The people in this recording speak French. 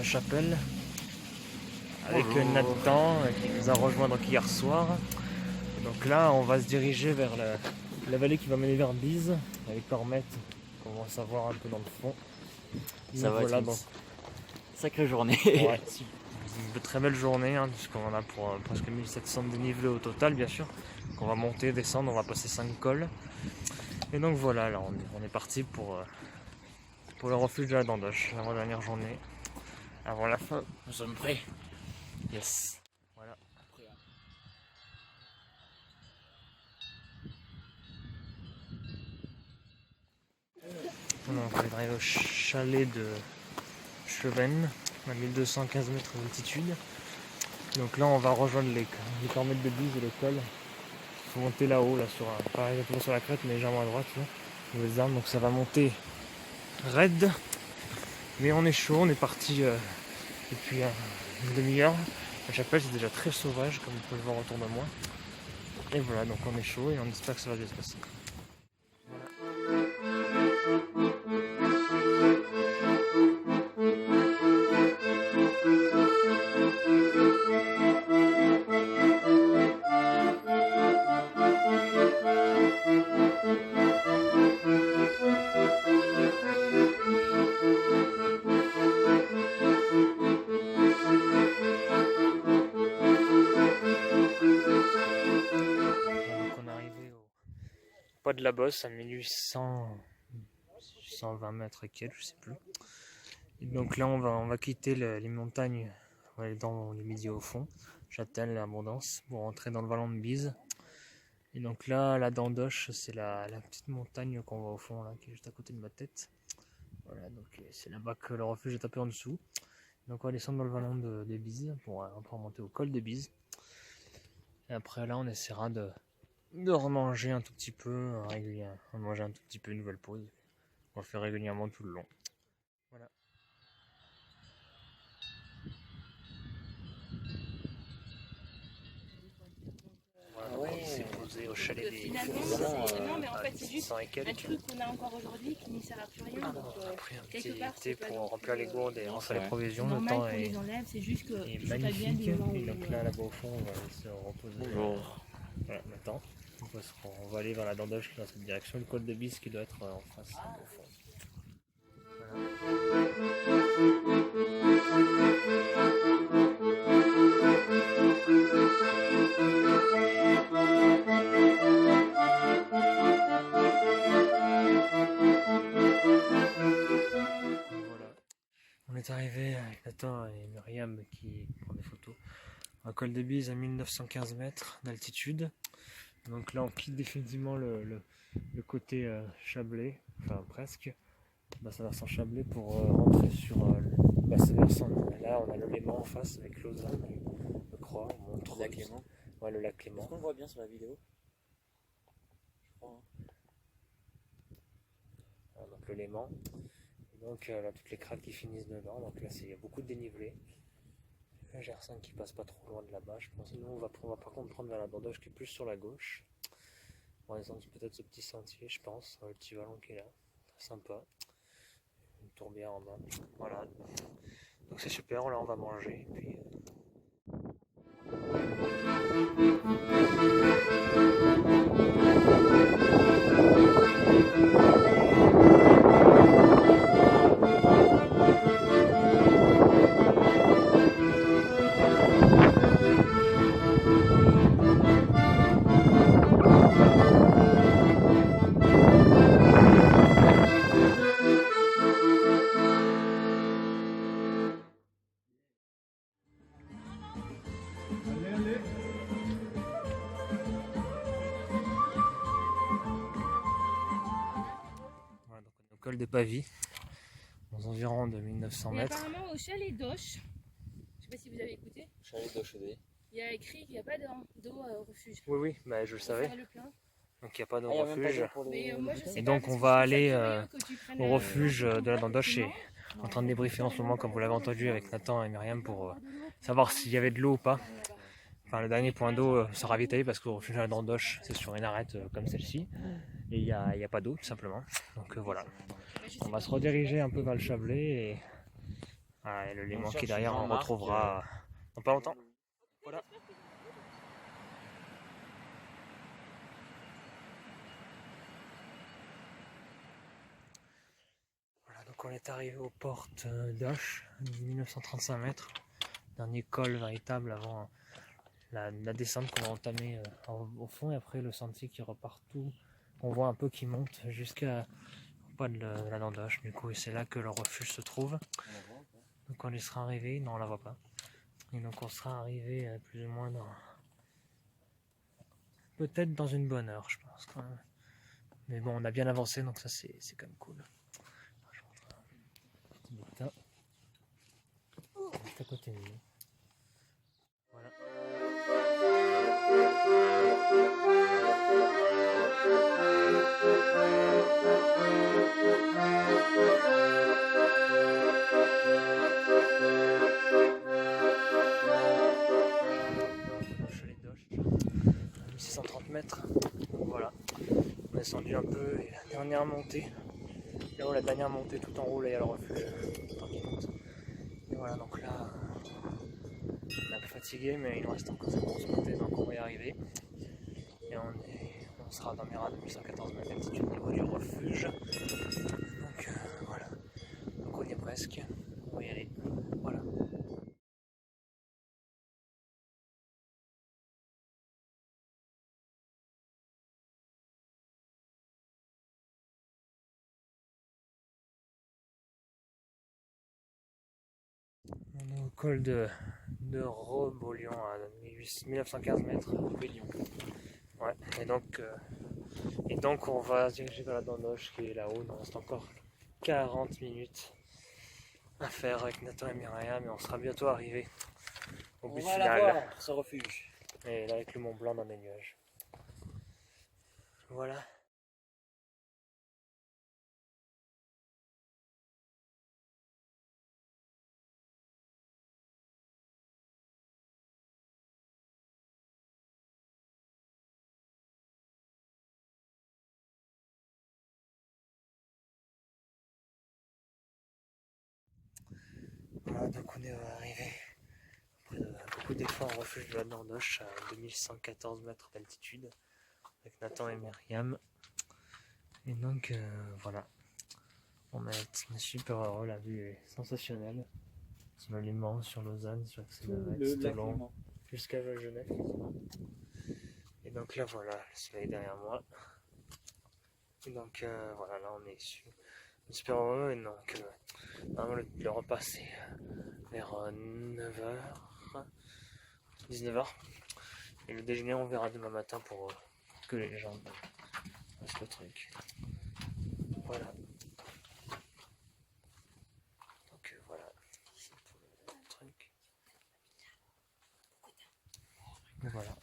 la chapelle avec Nathan qui nous a rejoint donc hier soir. Et donc là, on va se diriger vers la vallée qui va mener vers Bise avec Cormette, qu'on va savoir un peu dans le fond. Ça va voilà, être une donc, sacrée journée. ouais, une très belle journée, hein, puisqu'on en a pour presque 1700 dénivelés au total, bien sûr. Donc on va monter, descendre, on va passer 5 cols. Et donc voilà, là on est parti pour le refuge de la Dandoche, l'avant-dernière journée, avant la fin. Nous sommes prêts. Yes. Voilà. Donc on est arrivé au chalet de Chevennes, à 1215 mètres d'altitude. Donc là on va rejoindre les cormettes de Bise et l'école. Il faut monter là-haut, là sur pas exactement sur la crête, mais légèrement à droite, là, nouvelles armes. Donc ça va monter raide. Mais on est chaud, on est parti depuis une demi-heure. La chapelle c'est déjà très sauvage, comme vous pouvez le voir autour de moi. Et voilà, donc on est chaud et on espère que ça va bien se passer. Pas de la Bosse à 1820 mètres et quelques, je sais plus. Et donc là on va quitter les montagnes, on va aller dans les midis au fond, Châtel, l'Abondance, pour rentrer dans le vallon de Bise. Et donc là la Dandoche, c'est la petite montagne qu'on voit au fond là, qui est juste à côté de ma tête. Voilà, donc c'est là-bas que le refuge est un peu en dessous. Donc on va descendre dans le vallon de Bise pour remonter au col de Bise. Et après là on essaiera de remanger un tout petit peu régulièrement, manger un tout petit peu, une nouvelle pause. On le fait régulièrement tout le long. Voilà. Voilà, donc on s'est posé au chalet des non, mais en fait, c'est juste un quelques. truc qu'on a encore aujourd'hui qui ne sert à plus rien. Donc, Après un petit quelque part, été c'est pas pour non remplir plus, les gourdes et remplir les provisions. Le normal temps qu'on est les enlève, c'est juste que c'est pas bien magnifique. du moment Et où, donc là-bas au fond, on va aller se reposer. Bonjour. Voilà, maintenant. On va aller vers la Dandoche qui est dans cette direction. Le col de Bise qui doit être en face au fond. Voilà. On est arrivé avec Nathan et Myriam qui prend des photos. Un col de Bise à 1915 mètres d'altitude. Donc là on quitte définitivement le côté Chablais, enfin presque. Ça va s'en Chablais pour rentrer sur ce versant. Là on a le Léman en face avec Lausanne, je crois. On monte Le lac Léman. Ouais, le lac Léman. Est-ce qu'on le voit bien sur la vidéo? Je crois. Hein. Voilà, donc le Léman. Et donc là toutes les crêtes qui finissent dedans. Donc là il y a beaucoup de dénivelé. La GR5 qui passe pas trop loin de là-bas, je pense. Nous on va par contre prendre vers la Dandoche qui est plus sur la gauche. On va descendre peut-être ce petit sentier, je pense, le petit vallon qui est là. Très sympa. Une tourbière en bas. Voilà. Donc c'est super, là on va manger. Et puis, voilà, donc on est au col des Pavis, aux environs de 1900 Et mètres. apparemment, au chalet d'Auch, je sais pas si vous avez écouté, Chalet d'Auchedé. il y a écrit qu'il n'y a pas d'eau au refuge. Oui, oui, bah, je le Faut savais. faire le plein. Donc il n'y a pas de Ah, il y a même pas refuge. d'eau pour les- Mais moi, je sais Et pas, donc parce on que va je trouve ça aller curieux que tu prennes, au refuge de la Dandoche. facilement. En train de débriefer en ce moment, comme vous l'avez entendu, avec Nathan et Myriam pour savoir s'il y avait de l'eau ou pas. Enfin, le dernier point d'eau se ravitailler parce qu'au refuge de la Dandoche, c'est sur une arête comme celle-ci. Et il n'y a pas d'eau, tout simplement. Donc voilà. On va se rediriger un peu vers le Chablais et Ah, et le léman qui cherche est derrière, on le Jean-Marc, retrouvera dans pas longtemps. Voilà. Voilà, donc on est arrivé aux portes d'Oche, 1935 mètres. Dernier col véritable avant la descente qu'on va entamer au fond, et après le sentier qui repart tout. On voit un peu qui monte jusqu'à pas de la Nandoche, du coup, et c'est là que le refuge se trouve. On la voit ou pas? Donc on y sera arrivé, non on la voit pas. Et donc on sera arrivé plus ou moins dans... Peut-être dans une bonne heure, je pense quand même. Mais bon, on a bien avancé, donc ça c'est quand même cool. Je montre un petit bout de tas. Juste à côté de nous. Voilà. Chalet d'Oche, 1630 mètres. Donc voilà, on a descendu un peu et la dernière montée. Là-haut, la dernière montée tout en haut, là il y a le refuge. Tant qu'il monte. Et voilà, donc là, on est un peu fatigué, mais il nous reste encore cette grosse montée, donc on va y arriver. Et on sera dans Mera 2114 mètres d'altitude au niveau du refuge. Donc voilà, donc on y est presque. On va y aller. Voilà. On est au col de Rebaulion à 1915 mètres. Bélion. Ouais, et donc on va se diriger vers la Dandoche qui est là-haut. Il nous reste encore 40 minutes à faire avec Nathan et Myriam, mais on sera bientôt arrivé au On but va la final. voir, ce refuge. Et là avec le Mont Blanc dans les nuages. Voilà. Voilà, donc on est arrivé après beaucoup d'efforts au refuge de la Nordoche à 2114 mètres d'altitude avec Nathan et Myriam. Et donc voilà, on est super heureux, la vue est sensationnelle. Sur le Léman, sur Lausanne, sur Axel-Maret, Stolon, jusqu'à Genève. Et donc là voilà, le soleil derrière moi. Et donc voilà, là on est super heureux. Et donc le repas c'est vers 9h, 19h. Et le déjeuner on verra demain matin pour que les gens fassent le truc. Voilà. Donc voilà, c'est pour le truc. Et voilà.